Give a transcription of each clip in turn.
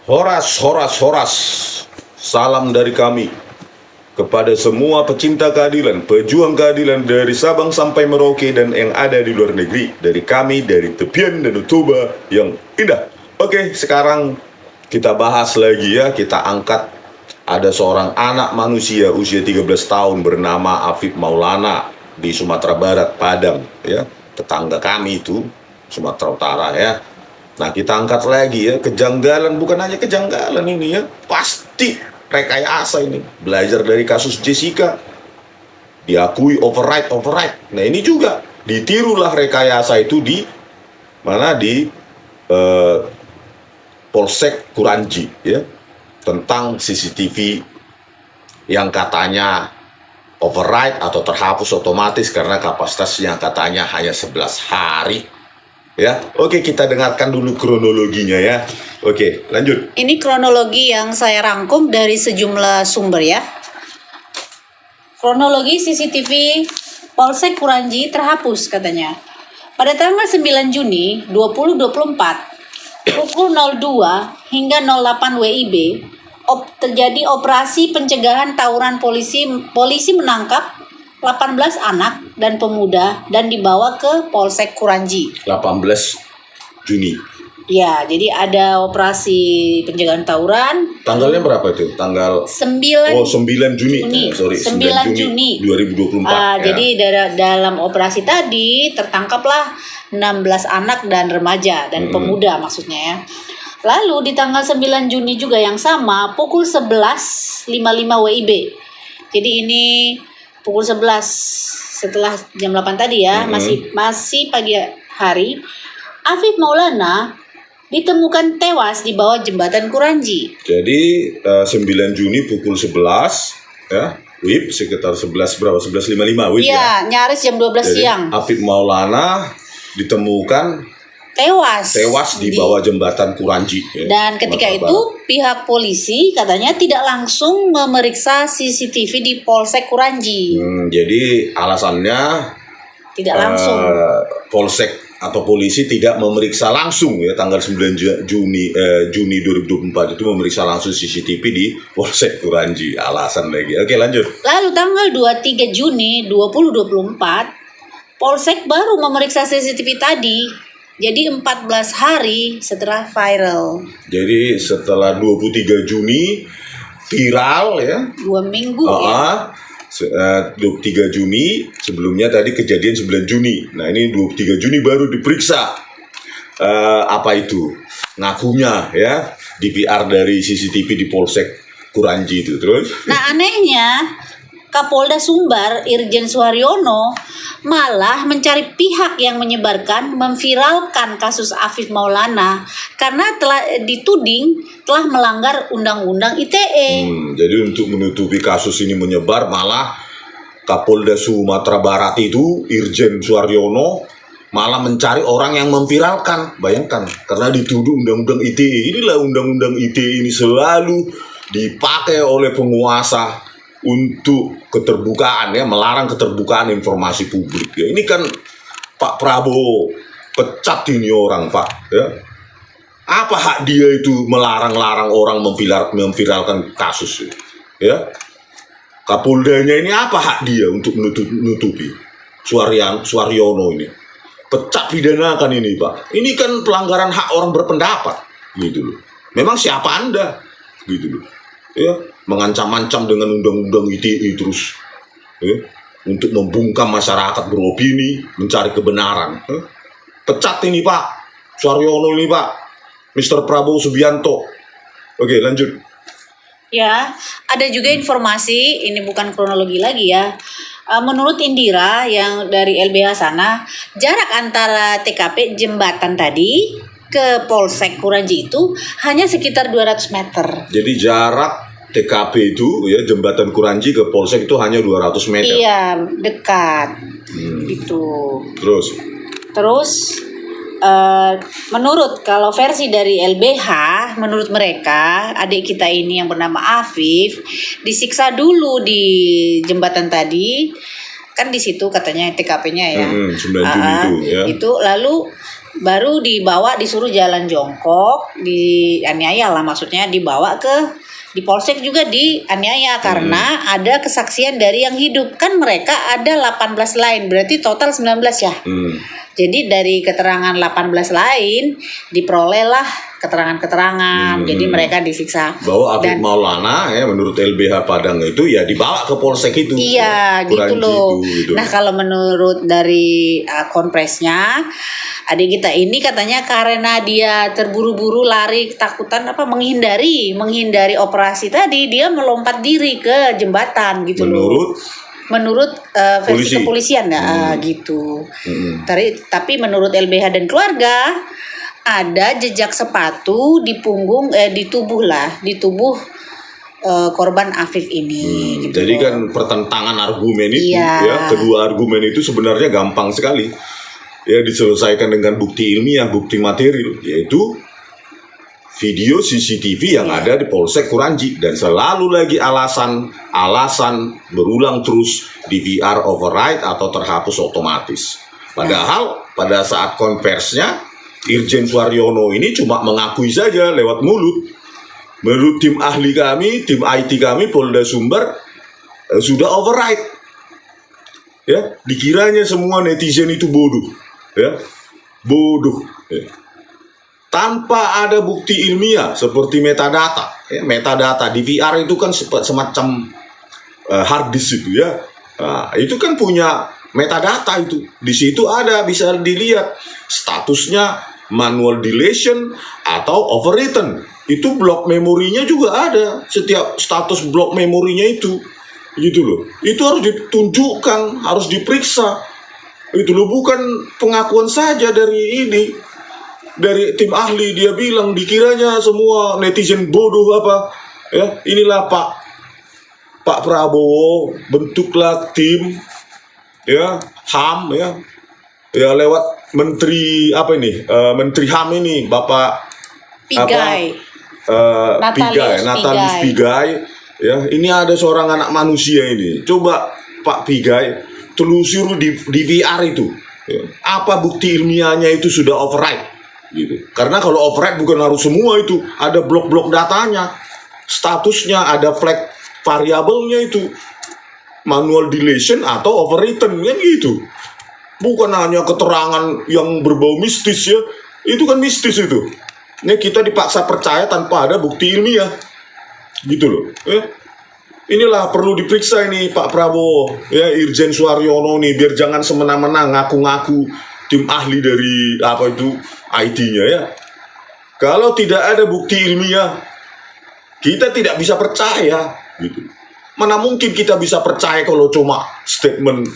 Horas, horas, horas. Salam dari kami kepada semua pecinta keadilan, pejuang keadilan dari Sabang sampai Merauke dan yang ada di luar negeri. Dari kami, dari tepian dan Toba yang indah. Oke, sekarang kita bahas lagi ya. Kita angkat ada seorang anak manusia usia 13 tahun bernama Afif Maulana di Sumatera Barat, Padang ya. Tetangga kami itu, Sumatera Utara ya. Nah, kita angkat lagi ya, kejanggalan, bukan hanya kejanggalan ini ya, pasti rekayasa ini. Belajar dari kasus Jessica, diakui override. Nah, ini juga ditirulah rekayasa itu di mana di Polsek Kuranji ya, tentang CCTV yang katanya override atau terhapus otomatis karena kapasitasnya katanya hanya 11 hari. Ya, oke, kita dengarkan dulu kronologinya ya. Oke, lanjut. Ini kronologi yang saya rangkum dari sejumlah sumber ya. Kronologi CCTV Polsek Kuranji terhapus katanya. Pada tanggal 9 Juni 2024 pukul 02 hingga 08 WIB terjadi operasi pencegahan tawuran polisi menangkap 18 anak dan pemuda dan dibawa ke Polsek Kuranji. 18 Juni. Ya, jadi ada operasi pencegahan tawuran. Tanggalnya berapa itu? Tanggal 9 Juni. 9 Juni 2024. Jadi dalam operasi tadi tertangkaplah 16 anak dan remaja dan pemuda maksudnya ya. Lalu di tanggal 9 Juni juga yang sama pukul 11.55 WIB. Jadi ini pukul 11 setelah jam 8 tadi ya, masih pagi hari, Afif Maulana ditemukan tewas di bawah jembatan Kuranji. Jadi 9 Juni pukul 11 ya, WIB sekitar 11.55 WIB ya. Nyaris jam 12 Jadi, siang. Afif Maulana ditemukan tewas di bawah jembatan Kuranji ya. Dan ketika itu pihak polisi katanya tidak langsung memeriksa CCTV di Polsek Kuranji. Jadi alasannya Tidak langsung. Polsek atau polisi tidak memeriksa langsung ya tanggal 9 Juni 2024 itu memeriksa langsung CCTV di Polsek Kuranji. Alasan lagi. Oke, lanjut. Lalu tanggal 23 Juni 2024 Polsek baru memeriksa CCTV tadi. Jadi 14 hari setelah viral. Jadi setelah 23 Juni viral ya. 2 minggu ya. 23 Juni, sebelumnya tadi kejadian 9 Juni. Nah, ini 23 Juni baru diperiksa. Apa itu? Ngakunya ya, DVR dari CCTV di Polsek Kuranji itu. Terus? Nah, anehnya Kapolda Sumbar Irjen Suharyono malah mencari pihak yang menyebarkan, memviralkan kasus Afif Maulana karena telah dituding telah melanggar Undang-Undang ITE. Jadi untuk menutupi kasus ini menyebar, malah Kapolda Sumatera Barat itu Irjen Suharyono malah mencari orang yang memviralkan. Bayangkan, karena dituduh Undang-Undang ITE. Inilah Undang-Undang ITE ini selalu dipakai oleh penguasa untuk keterbukaan ya, melarang keterbukaan informasi publik ya. Ini kan Pak Prabowo pecat ini orang Pak ya. Apa hak dia itu melarang-larang orang memviralkan kasus ya? Kapoldanya ini apa hak dia untuk menutupi? Suharyono ini pecat pidanakan ini Pak. Ini kan pelanggaran hak orang berpendapat gitu loh. Memang siapa Anda gitu loh ya, mengancam-ancam dengan undang-undang ITE terus ya, untuk membungkam masyarakat beropini, mencari kebenaran. Pecat ini Pak Suharyono ini Pak, Mr. Prabowo Subianto. Oke, lanjut. Ya, ada juga informasi, ini bukan kronologi lagi ya. Menurut Indira yang dari LBH sana, jarak antara TKP jembatan tadi ke Polsek Kuranji itu hanya sekitar 200 meter. Jadi jarak TKP itu ya, jembatan Kuranji ke Polsek itu hanya 200 meter. Iya, dekat. Gitu. Terus menurut kalau versi dari LBH, menurut mereka adik kita ini yang bernama Afif disiksa dulu di jembatan tadi, kan di situ katanya TKP-nya ya. 9 Juni itu ya. Itu lalu baru disuruh jalan jongkok, dianiaya lah, maksudnya dibawa di polsek juga dianiaya karena ada kesaksian dari yang hidup. Kan mereka ada 18 lain, berarti total 19 ya. Jadi dari keterangan 18 lain diperolehlah keterangan-keterangan. Jadi mereka disiksa. Bahwa Afif Maulana ya menurut LBH Padang itu ya dibawa ke polsek itu. Iya, gitu Kuranji loh. itu. Nah, kalau menurut dari konpresnya, adik kita ini katanya karena dia terburu-buru lari, ketakutan menghindari operasi tadi, dia melompat diri ke jembatan gitu loh. Menurut versi polisi. kepolisian gitu. Tapi menurut LBH dan keluarga ada jejak sepatu di punggung di tubuh korban Afif ini gitu. Jadi loh. kan pertentangan argumen itu Iya. ya, kedua argumen itu sebenarnya gampang sekali. Ya diselesaikan dengan bukti ilmiah, bukti material, yaitu video CCTV yang ada di Polsek Kuranji, dan selalu lagi alasan berulang terus DVR override atau terhapus otomatis. Padahal pada saat konversinya Irjen Suaryono ini cuma mengakui saja lewat mulut. Menurut tim ahli kami, tim IT kami Polda Sumber sudah override. Ya, dikiranya semua netizen itu bodoh, ya. Bodoh, ya. Tanpa ada bukti ilmiah seperti metadata. Ya, metadata DVR itu kan semacam hard disk itu ya. Nah, itu kan punya metadata itu. Di situ ada bisa dilihat statusnya manual deletion atau overwritten. Itu blok memorinya juga ada. Setiap status blok memorinya itu. Gitu loh. Itu harus ditunjukkan, harus diperiksa. Itu loh, bukan pengakuan saja dari ini. Dari tim ahli dia bilang dikiranya semua netizen bodoh apa ya. Inilah Pak Prabowo bentuklah tim ya HAM ya lewat menteri apa ini menteri HAM ini Bapak Pigai. Natalius Pigai ya. Ini ada seorang anak manusia ini, coba Pak Pigai telusuri di DVR itu ya. Apa bukti ilmiahnya itu sudah override gitu. Karena kalau override bukan harus semua itu, ada blok-blok datanya, statusnya, ada flag variabelnya itu, manual deletion atau overwritten kan gitu. Bukan hanya keterangan yang berbau mistis ya, itu kan mistis itu. Ini kita dipaksa percaya tanpa ada bukti ilmiah, gitu loh. Inilah perlu diperiksa ini Pak Prabowo, ya Irjen Suaryono nih, biar jangan semena-mena ngaku-ngaku tim ahli dari apa itu IT-nya ya. Kalau tidak ada bukti ilmiah, kita tidak bisa percaya gitu. Mana mungkin kita bisa percaya kalau cuma statement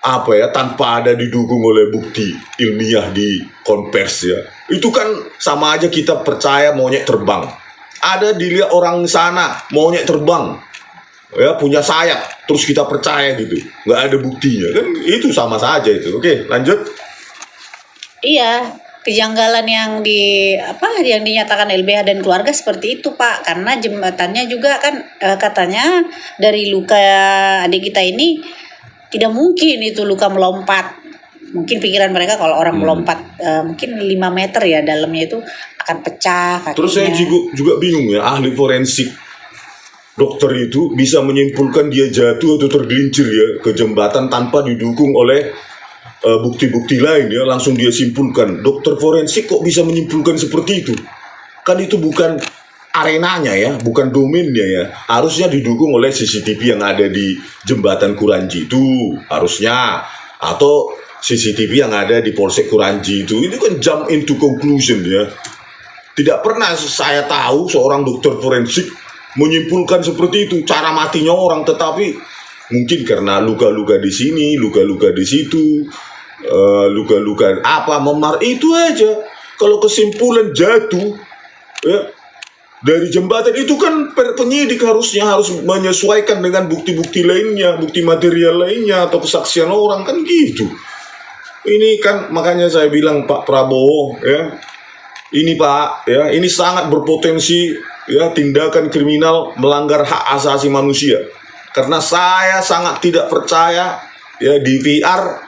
apa ya tanpa ada didukung oleh bukti ilmiah di konversi ya. Itu kan sama aja kita percaya monyet terbang. Ada dilihat orang sana monyet terbang ya punya sayap, terus kita percaya gitu, nggak ada buktinya kan, itu sama saja itu. Oke, lanjut. Iya, kejanggalan yang dinyatakan LBH dan keluarga seperti itu Pak, karena jembatannya juga kan katanya dari luka adik kita ini tidak mungkin itu luka melompat. Mungkin pikiran mereka kalau orang melompat mungkin 5 meter ya dalamnya itu akan pecah kakinya. Terus saya juga bingung ya, ahli forensik dokter itu bisa menyimpulkan dia jatuh atau tergelincir ya ke jembatan tanpa didukung oleh bukti-bukti lain ya, langsung dia simpulkan. Dokter forensik kok bisa menyimpulkan seperti itu? Kan itu bukan arenanya ya, bukan domainnya ya. Harusnya didukung oleh CCTV yang ada di jembatan Kuranji itu harusnya, atau CCTV yang ada di Polsek Kuranji itu. Ini kan jump into conclusion ya. Tidak pernah saya tahu seorang dokter forensik menyimpulkan seperti itu cara matinya orang, tetapi mungkin karena luka-luka di sini, luka-luka di situ, luka-luka apa memar, itu aja. Kalau kesimpulan jatuh ya dari jembatan itu kan penyidik harus menyesuaikan dengan bukti-bukti lainnya, bukti material lainnya atau kesaksian orang kan gitu. Ini kan makanya saya bilang Pak Prabowo ya, ini Pak ya, ini sangat berpotensi ya tindakan kriminal melanggar hak asasi manusia. Karena saya sangat tidak percaya ya DVR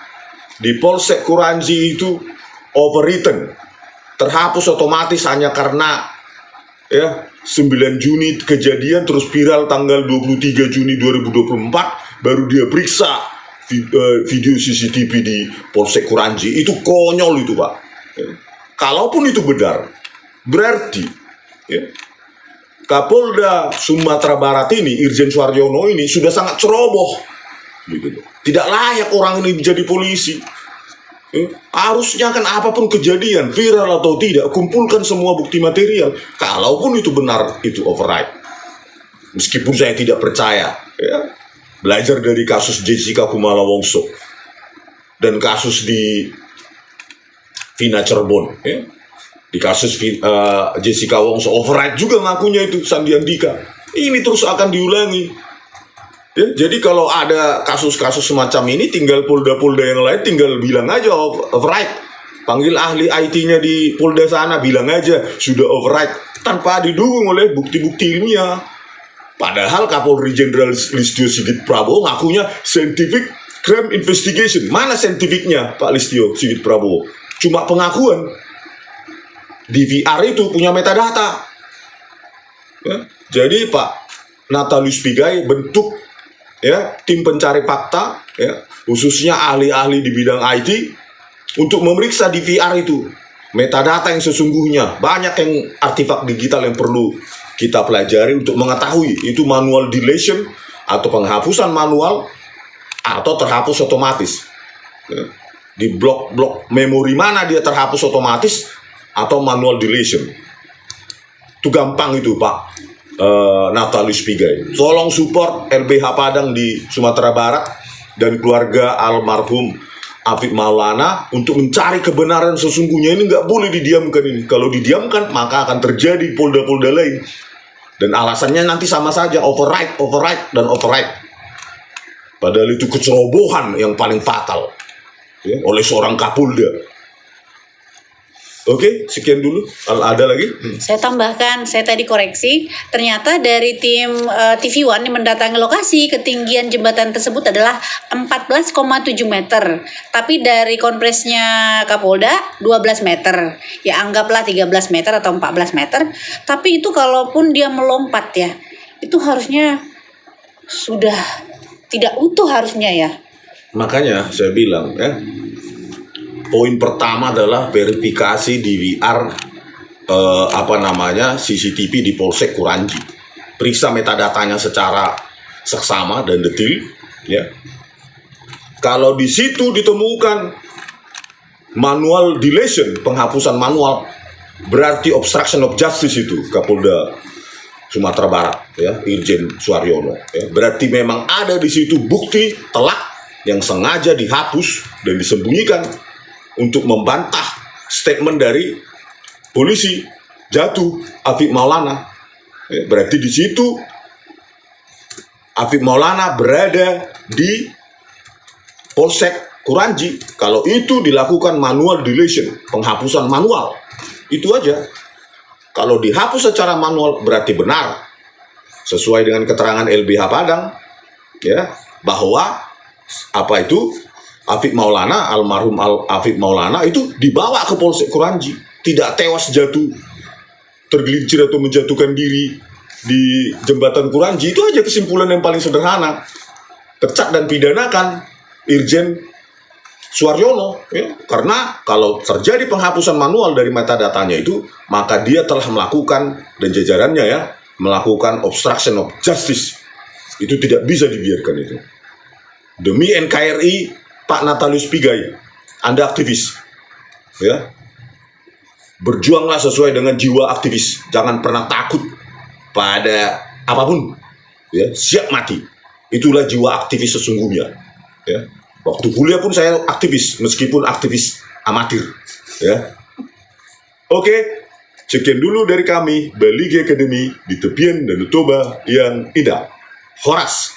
di Polsek Kuranji itu overwritten, terhapus otomatis hanya karena ya 9 Juni kejadian terus viral tanggal 23 Juni 2024 baru dia periksa video CCTV di Polsek Kuranji. Itu konyol itu, Pak. Ya. Kalaupun itu benar, berarti ya, Kapolda Sumatera Barat ini, Irjen Suaryono ini sudah sangat ceroboh, gitu. Tidak layak orang ini menjadi polisi. Harusnya kan apapun kejadian, viral atau tidak, kumpulkan semua bukti material. Kalaupun itu benar, itu override. Meskipun saya tidak percaya, ya, belajar dari kasus Jessica Kumala Wongso dan kasus di Vina Cirebon, ya. Di kasus Jessica Wongso override juga ngakunya itu Sandi Andika. Ini terus akan diulangi. Ya, jadi kalau ada kasus-kasus semacam ini, tinggal polda-polda yang lain tinggal bilang aja override. Panggil ahli IT-nya di polda sana, bilang aja sudah override tanpa didukung oleh bukti-bukti ilmiah. Padahal Kapolri Jenderal Listio Sigit Prabowo ngakunya scientific crime investigation. Mana saintifiknya Pak Listio Sigit Prabowo? Cuma pengakuan. DVR itu punya metadata. Ya, jadi Pak Natalius Pigai bentuk ya tim pencari fakta, ya, khususnya ahli-ahli di bidang IT untuk memeriksa DVR itu. Metadata yang sesungguhnya. Banyak yang artefak digital yang perlu kita pelajari untuk mengetahui itu manual deletion atau penghapusan manual atau terhapus otomatis. Ya. Di blok-blok memori mana dia terhapus otomatis atau manual deletion. Itu gampang itu Pak Natalius Pigai. Tolong support LBH Padang di Sumatera Barat dan keluarga almarhum Afif Maulana untuk mencari kebenaran sesungguhnya. Ini nggak boleh didiamkan ini. Kalau didiamkan maka akan terjadi polda-polda lain. Dan alasannya nanti sama saja, override, dan override. Padahal itu kecerobohan yang paling fatal ya, oleh seorang Kapolda. Oke, sekian dulu. Ada lagi? Saya tambahkan, saya tadi koreksi, ternyata dari tim TV One yang mendatangi lokasi, ketinggian jembatan tersebut adalah 14,7 meter. Tapi dari konpresnya Kapolda 12 meter. Ya anggaplah 13 meter atau 14 meter. Tapi itu kalaupun dia melompat ya, itu harusnya sudah tidak utuh harusnya ya. Makanya saya bilang ya, poin pertama adalah verifikasi DVR CCTV di Polsek Kuranji. Periksa metadatanya secara seksama dan detail ya. Kalau di situ ditemukan manual deletion, penghapusan manual, berarti obstruction of justice itu Kapolda Sumatera Barat ya, Irjen Suaryono ya. Berarti memang ada di situ bukti telak yang sengaja dihapus dan disembunyikan untuk membantah statement dari polisi jatuh Afif Maulana. Ya, berarti di situ Afif Maulana berada di Polsek Kuranji. Kalau itu dilakukan manual deletion, penghapusan manual, itu aja. Kalau dihapus secara manual berarti benar sesuai dengan keterangan LBH Padang ya, bahwa Afif Maulana, almarhum Afif Maulana itu dibawa ke Polsek Kuranji, tidak tewas jatuh tergelincir atau menjatuhkan diri di jembatan Kuranji. Itu aja kesimpulan yang paling sederhana. Pecat dan pidanakan Irjen Suaryono ya. Karena kalau terjadi penghapusan manual dari metadatanya itu, maka dia telah melakukan dan jajarannya ya melakukan obstruction of justice. Itu tidak bisa dibiarkan itu. Demi NKRI Pak Natalius Pigai, Anda aktivis, ya, berjuanglah sesuai dengan jiwa aktivis. Jangan pernah takut pada apapun, ya, siap mati. Itulah jiwa aktivis sesungguhnya. Ya, waktu kuliah pun saya aktivis, meskipun aktivis amatir. Ya, oke, sekian dulu dari kami, Baligi Academy di tepian Danau Toba yang indah. Horas.